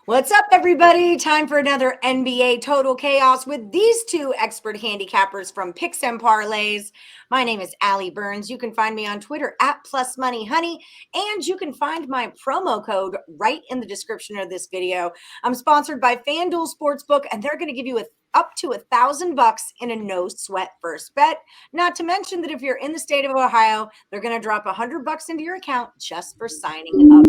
What's up, everybody? Time for another NBA Total Chaos with these two expert handicappers from Picks Parlays. My name is Allie Burns. You can find me on Twitter at @PlusMoneyHoney, and you can find my promo code right in the description of this video. I'm sponsored by FanDuel Sportsbook, and they're going to give you up to $1,000 in a no sweat first bet. Not to mention that if you're in the state of Ohio, they're going to drop $100 into your account just for signing up.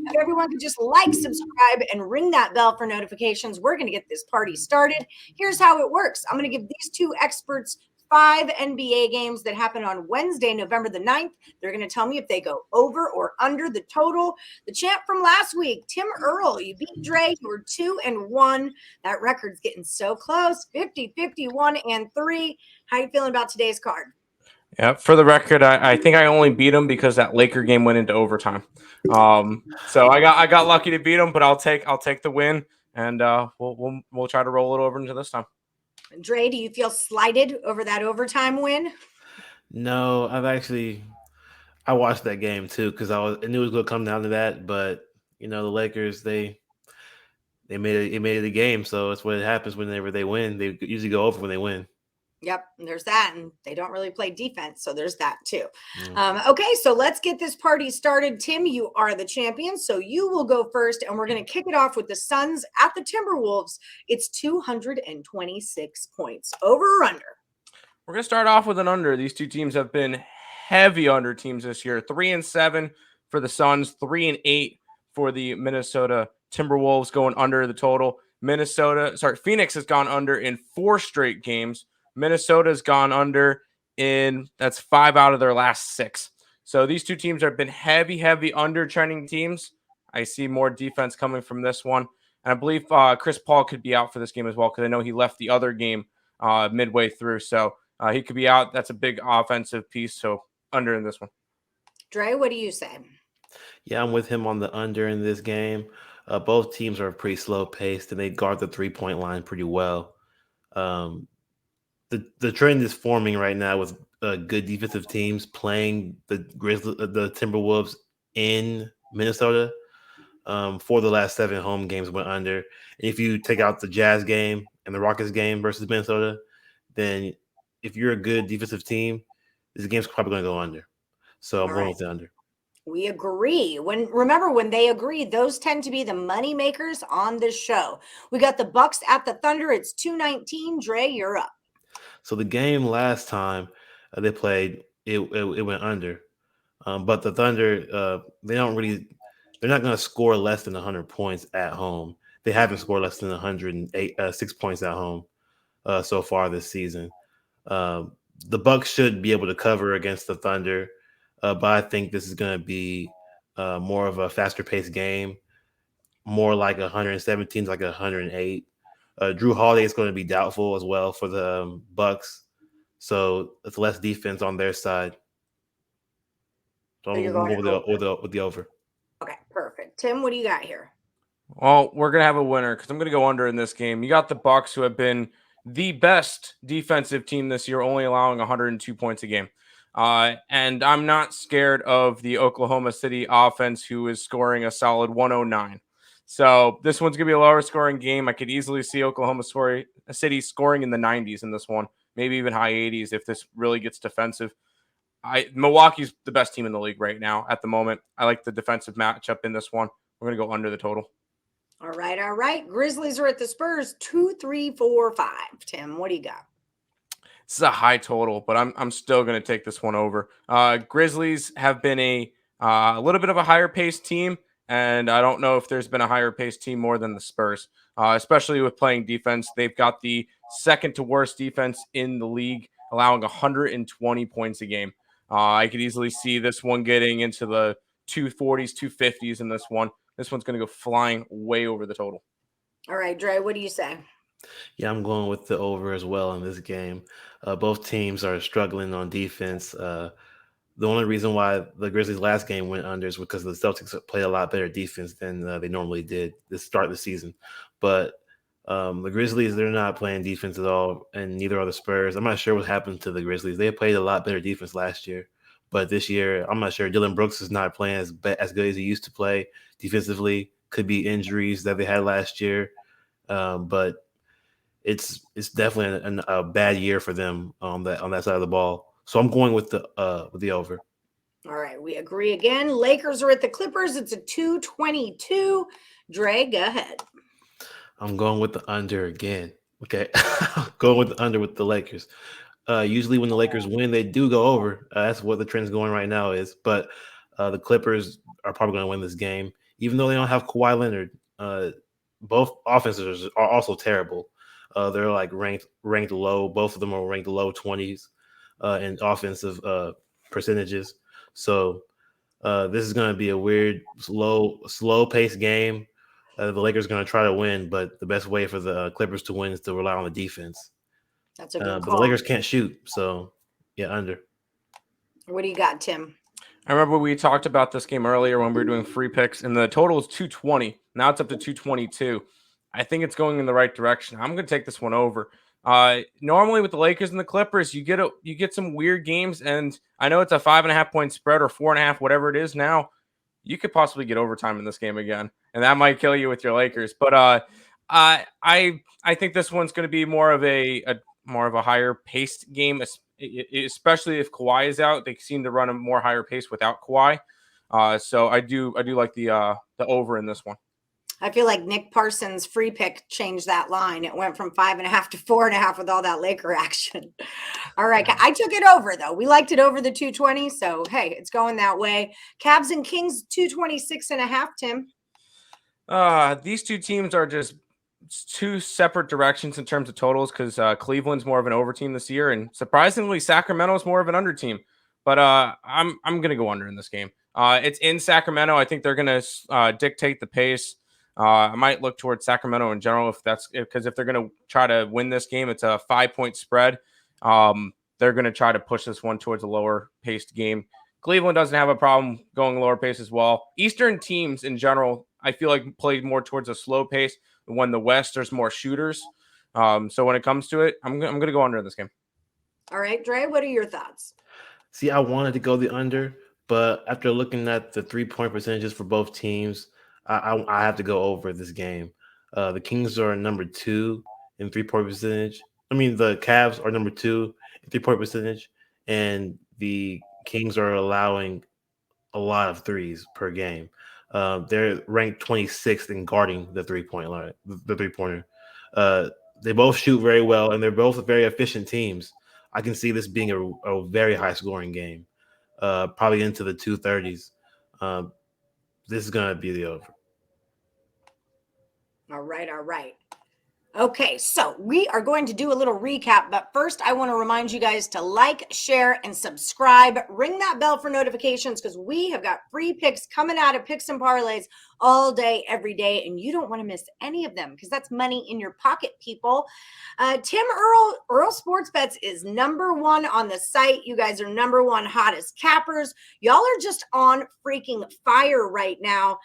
If everyone could just like, subscribe, and ring that bell for notifications, we're going to get this party started. Here's how it works. I'm going to give these two experts 5 NBA games that happen on Wednesday, November the 9th. They're going to tell me if they go over or under the total. The champ from last week, Tim Earle, you beat Dre. You were 2-1. That record's getting so close, 50, 51, and 3. How you feeling about today's card? Yeah, for the record, I think I only beat him because that Laker game went into overtime. So I got lucky to beat him, but I'll take the win, and we'll try to roll it over into this time. Dre, do you feel slighted over that overtime win? No, I watched that game too because I knew it was going to come down to that. But the Lakers they made it a game, so it's what happens whenever they win. They usually go over when they win. Yep, there's that, and they don't really play defense, so there's that too. Okay, so let's get this party started. Tim, you are the champion, so you will go first, and we're going to kick it off with the Suns at the Timberwolves. It's 226 points. Over or under? We're going to start off with an under. These two teams have been heavy under teams this year. 3-7 for the Suns, 3-8 for the Minnesota Timberwolves, going under the total. Phoenix has gone under in 4 straight games. Minnesota's gone under that's 5 out of their last 6. So these two teams have been heavy under trending teams. I see more defense coming from this one. And I believe Chris Paul could be out for this game as well because I know he left the other game midway through. So he could be out. That's a big offensive piece. So under in this one. Dre, what do you say? Yeah, I'm with him on the under in this game. Both teams are pretty slow paced and they guard the 3-point line pretty well. The trend is forming right now with good defensive teams playing the Timberwolves in Minnesota. 4 of the last 7 home games went under. And if you take out the Jazz game and the Rockets game versus Minnesota, then if you're a good defensive team, this game's probably going to go under. So I'm going with the under. We agree. Remember when they agree, those tend to be the money makers on this show. We got the Bucks at the Thunder. It's 219. Dre, you're up. So the game last time they played, it went under. But the Thunder, they're not going to score less than 100 points at home. They haven't scored less than 106 points at home so far this season. The Bucks should be able to cover against the Thunder, but I think this is going to be more of a faster paced game, more like 117, like 108. Drew Holiday is going to be doubtful as well for the Bucks, so it's less defense on their side. So I'm going with the over. Okay, perfect. Tim, what do you got here? Well, we're going to have a winner because I'm going to go under in this game. You got the Bucks, who have been the best defensive team this year, only allowing 102 points a game. And I'm not scared of the Oklahoma City offense, who is scoring a solid 109. So this one's going to be a lower scoring game. I could easily see Oklahoma City scoring in the 90s in this one, maybe even high 80s if this really gets defensive. Milwaukee's the best team in the league right now at the moment. I like the defensive matchup in this one. We're going to go under the total. All right. Grizzlies are at the Spurs, 2, 3, 4, 5. Tim, what do you got? This is a high total, but I'm still going to take this one over. Grizzlies have been a little bit of a higher paced team. And I don't know if there's been a higher paced team more than the Spurs, especially with playing defense. They've got the second to worst defense in the league, allowing 120 points a game. I could easily see this one getting into the 240s, 250s in this one. This one's going to go flying way over the total. All right, Dre, what do you say? Yeah, I'm going with the over as well in this game. Both teams are struggling on defense. The only reason why the Grizzlies' last game went under is because the Celtics played a lot better defense than they normally did to start the season. But the Grizzlies, they're not playing defense at all, and neither are the Spurs. I'm not sure what happened to the Grizzlies. They played a lot better defense last year. But this year, I'm not sure. Dylan Brooks is not playing as good as he used to play defensively. Could be injuries that they had last year, but it's definitely a bad year for them on that side of the ball. So I'm going with the over. All right, we agree again. Lakers are at the Clippers. It's a 222. Dre, go ahead. I'm going with the under again. Okay, going with the under with the Lakers. Usually when the Lakers win, they do go over. That's what the trend's going right now is. But the Clippers are probably going to win this game, even though they don't have Kawhi Leonard. Both offenses are also terrible. They're like ranked low. Both of them are ranked low 20s in offensive percentages. So this is going to be a weird, slow paced game. The Lakers are going to try to win, but the best way for the Clippers to win is to rely on the defense. That's a good But the call. Lakers can't shoot, so yeah, under. What do you got, Tim? I remember we talked about this game earlier when we were doing free picks, and the total is 220. Now it's up to 222. I think it's going in the right direction. I'm going to take this one over. Normally with the Lakers and the Clippers, you get some weird games, and I know it's a 5.5 point spread or 4.5, whatever it is now. You could possibly get overtime in this game again, and that might kill you with your Lakers. But I think this one's going to be more of a higher paced game, especially if Kawhi is out. They seem to run a more higher pace without Kawhi. So I do like the over in this one. I feel like Nick Parsons' free pick changed that line. It went from 5.5 to 4.5 with all that Laker action. All right. I took it over, though. We liked it over the 220. So, hey, it's going that way. Cavs and Kings, 226.5, Tim. These two teams are just two separate directions in terms of totals because Cleveland's more of an over team this year, and surprisingly, Sacramento's more of an under team. But I'm going to go under in this game. It's in Sacramento. I think they're going to dictate the pace. I might look towards Sacramento in general because if they're going to try to win this game, it's a 5-point spread. They're going to try to push this one towards a lower paced game. Cleveland doesn't have a problem going lower pace as well. Eastern teams in general, I feel like play more towards a slow pace. When the West, there's more shooters. So when it comes to it, I'm going to go under in this game. All right, Dre, what are your thoughts? See, I wanted to go the under, but after looking at the 3-point percentages for both teams, I have to go over this game. The Kings are number 2 in 3-point percentage. I mean, the Cavs are number 2 in 3-point percentage, and the Kings are allowing a lot of threes per game. They're ranked 26th in guarding the 3-point line, the 3-pointer. They both shoot very well, and they're both very efficient teams. I can see this being a very high-scoring game, probably into the 230s. This is going to be the over. All right. Okay, so we are going to do a little recap, but first I want to remind you guys to like, share, and subscribe. Ring that bell for notifications because we have got free picks coming out of Picks and Parlays all day, every day, and you don't want to miss any of them because that's money in your pocket, people. Tim Earle Sports Bets is number 1 on the site. You guys are number 1 hottest cappers. Y'all are just on freaking fire right now.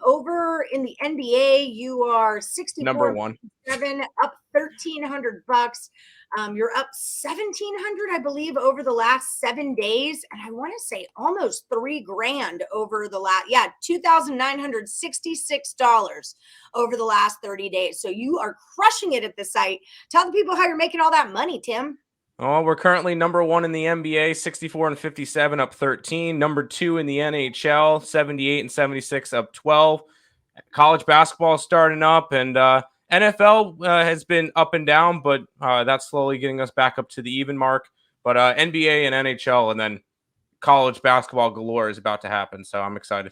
Over in the NBA, you are 64. Number 1. Up $1,300. You're up $1,700, I believe, over the last 7 days, and I want to say almost $3,000 over the last. $2,966 over the last 30 days. So you are crushing it at the site. Tell the people how you're making all that money, Tim. Oh, we're currently number 1 in the NBA, 64 and 57, up 13. Number 2 in the NHL, 78 and 76, up 12. College basketball starting up, and NFL has been up and down, but that's slowly getting us back up to the even mark. But NBA and NHL and then college basketball galore is about to happen, so I'm excited.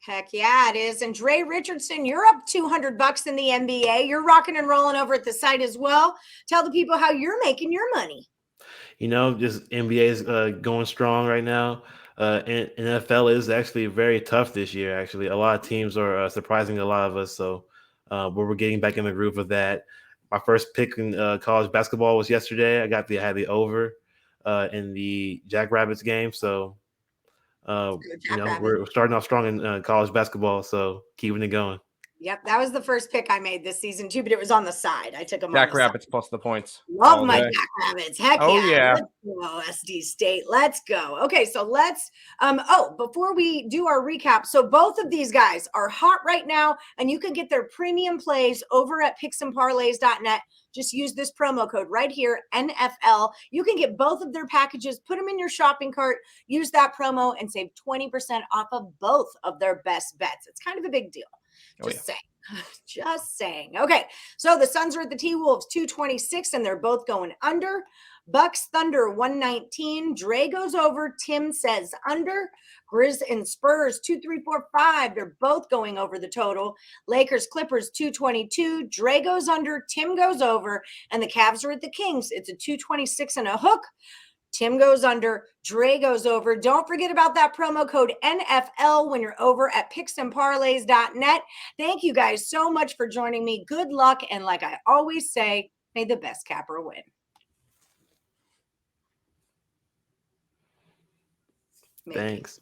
Heck yeah, it is. And Dre Richardson, you're up $200 in the NBA. You're rocking and rolling over at the site as well. Tell the people how you're making your money. Just NBA is going strong right now. And NFL is actually very tough this year. Actually, a lot of teams are surprising a lot of us. So we're getting back in the groove of that. My first pick in college basketball was yesterday. I had the over in the Jackrabbits game. So we're starting off strong in college basketball. So keeping it going. Yep, that was the first pick I made this season too, but it was on the side. I took them on the Jackrabbits plus the points. Love all my day. Jackrabbits. Heck Oh, yeah. yeah. Let's go, SD State. Let's go. Okay, so let's before we do our recap, so both of these guys are hot right now, and you can get their premium plays over at picksandparlays.net. Just use this promo code right here, NFL. You can get both of their packages, put them in your shopping cart, use that promo, and save 20% off of both of their best bets. It's kind of a big deal. Just saying. Just saying. Okay, so the Suns are at the T-Wolves 226, and they're both going under. Bucks Thunder 119. Dre goes over. Tim says under. Grizz and Spurs 2, 3, 4, 5. They're both going over the total. Lakers Clippers 222. Dre goes under. Tim goes over. And the Cavs are at the Kings. It's a 226 and a hook. Tim goes under, Dre goes over. Don't forget about that promo code NFL when you're over at picksandparlays.net. Thank you guys so much for joining me. Good luck. And like I always say, may the best capper win. Thanks.